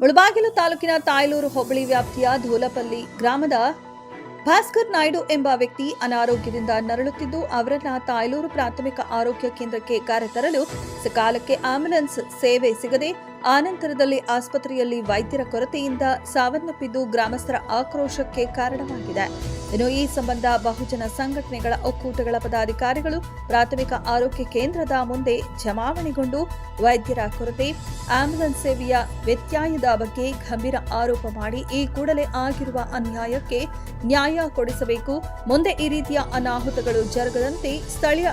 ಮುಳಬಾಗಿಲು ತಾಲೂಕಿನ ತಾಯ್ಲೂರು ಹೋಬಳಿ ವ್ಯಾಪ್ತಿಯ ಧೋಲಪಲ್ಲಿ ಗ್ರಾಮದ ಭಾಸ್ಕರ್ ನಾಯ್ಡು ಎಂಬ ವ್ಯಕ್ತಿ ಅನಾರೋಗ್ಯದಿಂದ ನರಳುತ್ತಿದ್ದು ಅವರನ್ನ ತಾಯ್ಲೂರು ಪ್ರಾಥಮಿಕ ಆರೋಗ್ಯ ಕೇಂದ್ರಕ್ಕೆ ಕರೆತರಲು ಸಕಾಲಕ್ಕೆ ಆಂಬ್ಯುಲೆನ್ಸ್ ಸೇವೆ ಸಿಗದೆ ಆನಂತರದಲ್ಲಿ ಆಸ್ಪತ್ರೆಯಲ್ಲಿ ವೈದ್ಯರ ಕೊರತೆಯಿಂದ ಸಾವನ್ನಪ್ಪಿದ್ದು ಗ್ರಾಮಸ್ಥರ ಆಕ್ರೋಶಕ್ಕೆ ಕಾರಣವಾಗಿದೆ. ಇನ್ನು ಈ ಸಂಬಂಧ ಬಹುಜನ ಸಂಘಟನೆಗಳ ಒಕ್ಕೂಟಗಳ ಪದಾಧಿಕಾರಿಗಳು ಪ್ರಾಥಮಿಕ ಆರೋಗ್ಯ ಕೇಂದ್ರದ ಮುಂದೆ ಜಮಾವಣೆಗೊಂಡು ವೈದ್ಯರ ಕೊರತೆ, ಆಂಬ್ಯುಲೆನ್ಸ್ ಸೇವೆಯ ವ್ಯತ್ಯಯದ ಬಗ್ಗೆ ಗಂಭೀರ ಆರೋಪ ಮಾಡಿ ಈ ಕೂಡಲೇ ಆಗಿರುವ ಅನ್ಯಾಯಕ್ಕೆ ನ್ಯಾಯ ಕೊಡಿಸಬೇಕು. ಮುಂದೆ ಈ ರೀತಿಯ ಅನಾಹುತಗಳು ಜರುಗದಂತೆ ಸ್ಥಳೀಯ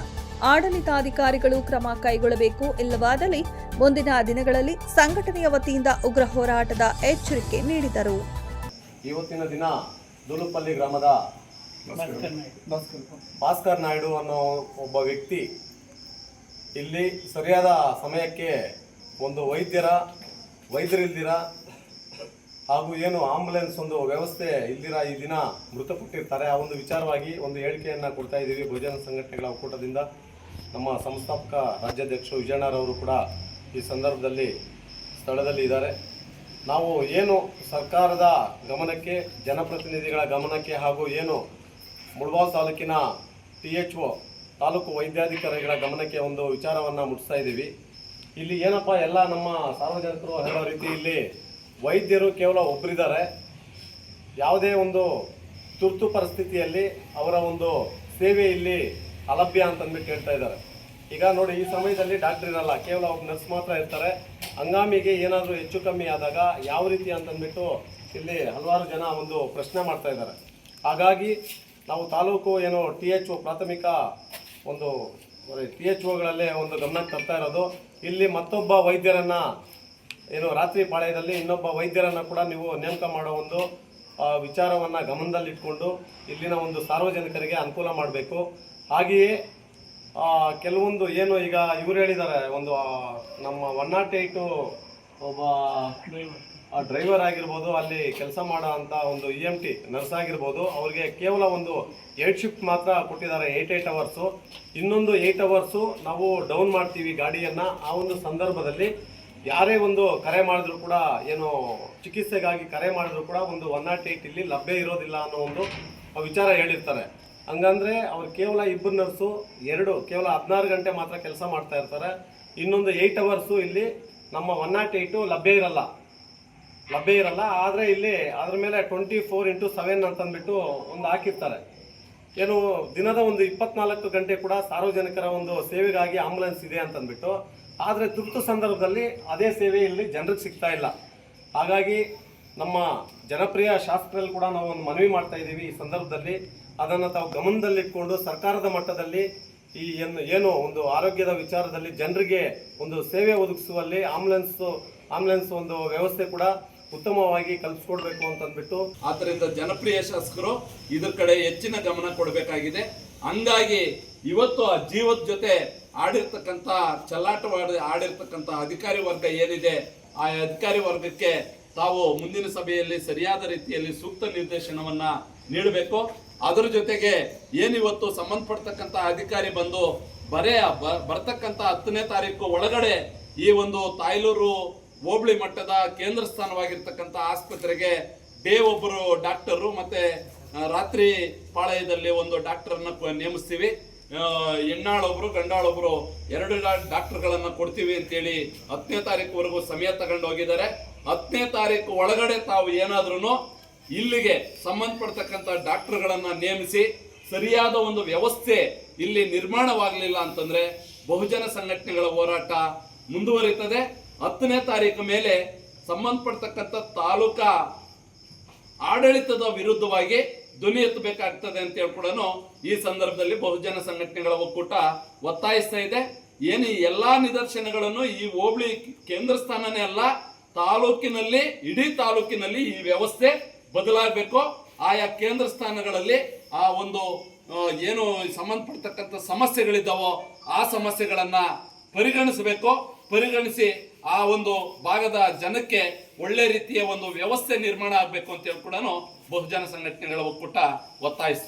ಆಡಳಿತಾಧಿಕಾರಿಗಳು ಕ್ರಮ ಕೈಗೊಳ್ಳಬೇಕು. ಇಲ್ಲವಾದಲ್ಲಿ ಮುಂದಿನ ದಿನಗಳಲ್ಲಿ ಸಂಘಟನೆಯ ವತಿಯಿಂದ ಉಗ್ರ ಹೋರಾಟದ ಎಚ್ಚರಿಕೆ ನೀಡಿದರು. ಇವತ್ತಿನ ದಿನ ಧೋಲಪಲ್ಲಿ ಗ್ರಾಮದ ಭಾಸ್ಕರ್ ನಾಯ್ಡು ಅನ್ನೋ ಒಬ್ಬ ವ್ಯಕ್ತಿ ಇಲ್ಲಿ ಸರಿಯಾದ ಸಮಯಕ್ಕೆ ಒಂದು ವೈದ್ಯರಿಲ್ದಿರ ಹಾಗೂ ಏನು ಆಂಬುಲೆನ್ಸ್ ಒಂದು ವ್ಯವಸ್ಥೆ ಇಲ್ದಿರ ಈ ದಿನ ಮೃತಪಟ್ಟಿರ್ತಾರೆ. ಆ ಒಂದು ವಿಚಾರವಾಗಿ ಒಂದು ಹೇಳಿಕೆಯನ್ನು ಕೊಡ್ತಾ ಇದ್ದೀವಿ. ಬಹುಜನ ಸಂಘಟನೆಗಳ ಒಕ್ಕೂಟದಿಂದ ನಮ್ಮ ಸಂಸ್ಥಾಪಕ ರಾಜ್ಯಾಧ್ಯಕ್ಷರು ವಿಜಯಣ್ಣರವರು ಕೂಡ ಈ ಸಂದರ್ಭದಲ್ಲಿ ಸ್ಥಳದಲ್ಲಿ ಇದ್ದಾರೆ. ನಾವು ಏನು ಸರ್ಕಾರದ ಗಮನಕ್ಕೆ, ಜನಪ್ರತಿನಿಧಿಗಳ ಗಮನಕ್ಕೆ ಹಾಗೂ ಏನು ಮುಳಬಾಗಿಲು ತಾಲೂಕಿನ THO ತಾಲೂಕು ವೈದ್ಯಾಧಿಕಾರಿಗಳ ಗಮನಕ್ಕೆ ಒಂದು ವಿಚಾರವನ್ನು ಮುಟ್ಟಿಸ್ತಾ ಇದ್ದೀವಿ. ಇಲ್ಲಿ ಏನಪ್ಪ ಎಲ್ಲ ನಮ್ಮ ಸಾರ್ವಜನಿಕರು ಹೇಳೋ ರೀತಿ ಇಲ್ಲಿ ವೈದ್ಯರು ಕೇವಲ ಒಬ್ಬರಿದ್ದಾರೆ. ಯಾವುದೇ ಒಂದು ತುರ್ತು ಪರಿಸ್ಥಿತಿಯಲ್ಲಿ ಅವರ ಒಂದು ಸೇವೆ ಇಲ್ಲಿ ಅಲಭ್ಯ ಅಂತಂದ್ಬಿಟ್ಟು ಹೇಳ್ತಾ ಇದ್ದಾರೆ. ಈಗ ನೋಡಿ, ಈ ಸಮಯದಲ್ಲಿ ಡಾಕ್ಟರ್ ಇರಲ್ಲ, ಕೇವಲ ಒಬ್ಬ ನರ್ಸ್ ಮಾತ್ರ ಇರ್ತಾರೆ. ಹಂಗಾಮಿಗೆ ಏನಾದರೂ ಹೆಚ್ಚು ಕಮ್ಮಿ ಆದಾಗ ಯಾವ ರೀತಿ ಅಂತಂದ್ಬಿಟ್ಟು ಇಲ್ಲಿ ಹಲವಾರು ಜನ ಒಂದು ಪ್ರಶ್ನೆ ಮಾಡ್ತಾ ಇದ್ದಾರೆ. ಹಾಗಾಗಿ ನಾವು ತಾಲೂಕು ಏನು THO ಪ್ರಾಥಮಿಕ ಒಂದು THOಗಳಲ್ಲೇ ಒಂದು ಗಮನಕ್ಕೆ ತರ್ತಾ ಇರೋದು, ಇಲ್ಲಿ ಮತ್ತೊಬ್ಬ ವೈದ್ಯರನ್ನು ಏನು ರಾತ್ರಿ ಪಾಳ್ಯದಲ್ಲಿ ಇನ್ನೊಬ್ಬ ವೈದ್ಯರನ್ನು ಕೂಡ ನೀವು ನೇಮಕ ಮಾಡೋ ಒಂದು ವಿಚಾರವನ್ನು ಗಮನದಲ್ಲಿಟ್ಕೊಂಡು ಇಲ್ಲಿನ ಒಂದು ಸಾರ್ವಜನಿಕರಿಗೆ ಅನುಕೂಲ ಮಾಡಬೇಕು. ಹಾಗೆಯೇ ಕೆಲವೊಂದು ಏನು ಈಗ ಇವರು ಹೇಳಿದ್ದಾರೆ, ಒಂದು ನಮ್ಮ 108 ಒಬ್ಬ ಡ್ರೈವರ್ ಆಗಿರ್ಬೋದು, ಅಲ್ಲಿ ಕೆಲಸ ಮಾಡೋ ಅಂಥ ಒಂದು EMT ನರ್ಸ್ ಆಗಿರ್ಬೋದು, ಅವ್ರಿಗೆ ಕೇವಲ ಒಂದು 8 ಶಿಫ್ಟ್ ಮಾತ್ರ ಕೊಟ್ಟಿದ್ದಾರೆ, 8 ಅವರ್ಸು. ಇನ್ನೊಂದು 8 ಅವರ್ಸು ನಾವು ಡೌನ್ ಮಾಡ್ತೀವಿ ಗಾಡಿಯನ್ನು. ಆ ಒಂದು ಸಂದರ್ಭದಲ್ಲಿ ಯಾರೇ ಒಂದು ಕರೆ ಮಾಡಿದ್ರು ಕೂಡ, ಏನು ಚಿಕಿತ್ಸೆಗಾಗಿ ಕರೆ ಮಾಡಿದ್ರು ಕೂಡ ಒಂದು 108 ಇಲ್ಲಿ ಲಭ್ಯ ಇರೋದಿಲ್ಲ ಅನ್ನೋ ಒಂದು ವಿಚಾರ ಹೇಳಿರ್ತಾರೆ. ಹಂಗಂದ್ರೆ ಅವ್ರು ಕೇವಲ 2 ನರ್ಸು ಕೇವಲ 16 ಗಂಟೆ ಮಾತ್ರ ಕೆಲಸ ಮಾಡ್ತಾ ಇರ್ತಾರೆ. ಇನ್ನೊಂದು 8 ಅವರ್ಸು ಇಲ್ಲಿ ನಮ್ಮ 108 ಲಭ್ಯ ಇರಲ್ಲ. ಆದರೆ ಇಲ್ಲಿ ಅದ್ರ ಮೇಲೆ 24/7 ಅಂತಂದ್ಬಿಟ್ಟು ಒಂದು ಹಾಕಿರ್ತಾರೆ. ಏನು ದಿನದ ಒಂದು 24 ಗಂಟೆ ಕೂಡ ಸಾರ್ವಜನಿಕರ ಒಂದು ಸೇವೆಗಾಗಿ ಆಂಬುಲೆನ್ಸ್ ಇದೆ ಅಂತಂದ್ಬಿಟ್ಟು. ಆದರೆ ತುರ್ತು ಸಂದರ್ಭದಲ್ಲಿ ಅದೇ ಸೇವೆ ಇಲ್ಲಿ ಜನರಿಗೆ ಸಿಗ್ತಾ ಇಲ್ಲ. ಹಾಗಾಗಿ ನಮ್ಮ ಜನಪ್ರಿಯ ಶಾಸಕರಲ್ಲಿ ಕೂಡ ನಾವು ಒಂದು ಮನವಿ ಮಾಡ್ತಾ ಇದ್ದೀವಿ. ಈ ಸಂದರ್ಭದಲ್ಲಿ ಅದನ್ನು ತಾವು ಗಮನದಲ್ಲಿಟ್ಕೊಂಡು ಸರ್ಕಾರದ ಮಟ್ಟದಲ್ಲಿ ಈ ಏನು ಒಂದು ಆರೋಗ್ಯದ ವಿಚಾರದಲ್ಲಿ ಜನರಿಗೆ ಒಂದು ಸೇವೆ ಒದಗಿಸುವಲ್ಲಿ ಆಂಬುಲೆನ್ಸ್ ಒಂದು ವ್ಯವಸ್ಥೆ ಕೂಡ ಉತ್ತಮವಾಗಿ ಕಲ್ಪಿಸ್ಕೊಡ್ಬೇಕು ಅಂತಂದ್ಬಿಟ್ಟು, ಆದ್ದರಿಂದ ಜನಪ್ರಿಯ ಶಾಸಕರು ಇದ್ರ ಕಡೆ ಹೆಚ್ಚಿನ ಗಮನ ಕೊಡಬೇಕಾಗಿದೆ. ಹಂಗಾಗಿ ಇವತ್ತು ಆ ಜೀವದ ಜೊತೆ ಆಡಿರ್ತಕ್ಕಂಥ ಆಡಿರ್ತಕ್ಕಂಥ ಅಧಿಕಾರಿ ವರ್ಗ ಏನಿದೆ, ಆ ಅಧಿಕಾರಿ ವರ್ಗಕ್ಕೆ ತಾವು ಮುಂದಿನ ಸಭೆಯಲ್ಲಿ ಸರಿಯಾದ ರೀತಿಯಲ್ಲಿ ಸೂಕ್ತ ನಿರ್ದೇಶನವನ್ನ ನೀಡಬೇಕು. ಅದರ ಜೊತೆಗೆ ಏನಿವತ್ತು ಸಂಬಂಧಪಡ್ತಕ್ಕಂಥ ಅಧಿಕಾರಿ ಬಂದು ಬರ್ತಕ್ಕಂಥ 10ನೇ ತಾರೀಕು ಒಳಗಡೆ ಈ ಒಂದು ತಾಯ್ಲೂರು ಹೋಬಳಿ ಮಟ್ಟದ ಕೇಂದ್ರ ಸ್ಥಾನವಾಗಿರ್ತಕ್ಕಂಥ ಆಸ್ಪತ್ರೆಗೆ ಒಬ್ಬರು ಡಾಕ್ಟರು ಮತ್ತೆ ರಾತ್ರಿ ಪಾಳಯದಲ್ಲಿ ಒಂದು ಡಾಕ್ಟರ್ನ ನೇಮಿಸ್ತೀವಿ. ಹೆಣ್ಣಾಳೊಬ್ರು ಗಂಡಾಳೊಬ್ರು 2 ಡಾಕ್ಟರ್ಗಳನ್ನ ಕೊಡ್ತೀವಿ ಅಂತೇಳಿ 10ನೇ ತಾರೀಕುವರೆಗೂ ಸಮಯ ತಗೊಂಡು ಹೋಗಿದ್ದಾರೆ. 10ನೇ ತಾರೀಕು ಒಳಗಡೆ ತಾವು ಏನಾದ್ರೂ ಇಲ್ಲಿಗೆ ಸಂಬಂಧಪಡ್ತಕ್ಕಂಥ ಡಾಕ್ಟರ್ಗಳನ್ನ ನೇಮಿಸಿ ಸರಿಯಾದ ಒಂದು ವ್ಯವಸ್ಥೆ ಇಲ್ಲಿ ನಿರ್ಮಾಣವಾಗಲಿಲ್ಲ ಅಂತಂದ್ರೆ ಬಹುಜನ ಸಂಘಟನೆಗಳ ಹೋರಾಟ ಮುಂದುವರಿತದೆ. 10ನೇ ತಾರೀಕು ಮೇಲೆ ಸಂಬಂಧಪಡ್ತಕ್ಕಂಥ ತಾಲೂಕಾ ಆಡಳಿತದ ವಿರುದ್ಧವಾಗಿ ಧ್ವನಿ ಎತ್ತಬೇಕಾಗ್ತದೆ ಅಂತ ಕೂಡ ಈ ಸಂದರ್ಭದಲ್ಲಿ ಬಹುಜನ ಸಂಘಟನೆಗಳ ಒಕ್ಕೂಟ ಒತ್ತಾಯಿಸ್ತಾ ಇದೆ. ಏನು ಎಲ್ಲಾ ನಿದರ್ಶನಗಳನ್ನು ಈ ಹೋಬಳಿ ಕೇಂದ್ರ ಸ್ಥಾನನೇ ಅಲ್ಲ, ತಾಲೂಕಿನಲ್ಲಿ ಇಡೀ ತಾಲೂಕಿನಲ್ಲಿ ಈ ವ್ಯವಸ್ಥೆ ಬದಲಾಗಬೇಕು. ಆಯಾ ಕೇಂದ್ರ ಸ್ಥಾನಗಳಲ್ಲಿ ಆ ಒಂದು ಏನು ಸಂಬಂಧಪಡ್ತಕ್ಕಂಥ ಸಮಸ್ಯೆಗಳಿದ್ದಾವೋ ಆ ಸಮಸ್ಯೆಗಳನ್ನ ಪರಿಗಣಿಸಿ ಆ ಒಂದು ಭಾಗದ ಜನಕ್ಕೆ ಒಳ್ಳೆ ರೀತಿಯ ಒಂದು ವ್ಯವಸ್ಥೆ ನಿರ್ಮಾಣ ಆಗಬೇಕು ಅಂತ ಹೇಳಿ ಕೂಡ ಬಹುಜನ ಸಂಘಟನೆಗಳ ಒಕ್ಕೂಟ ಒತ್ತಾಯಿಸ್ತಾರೆ.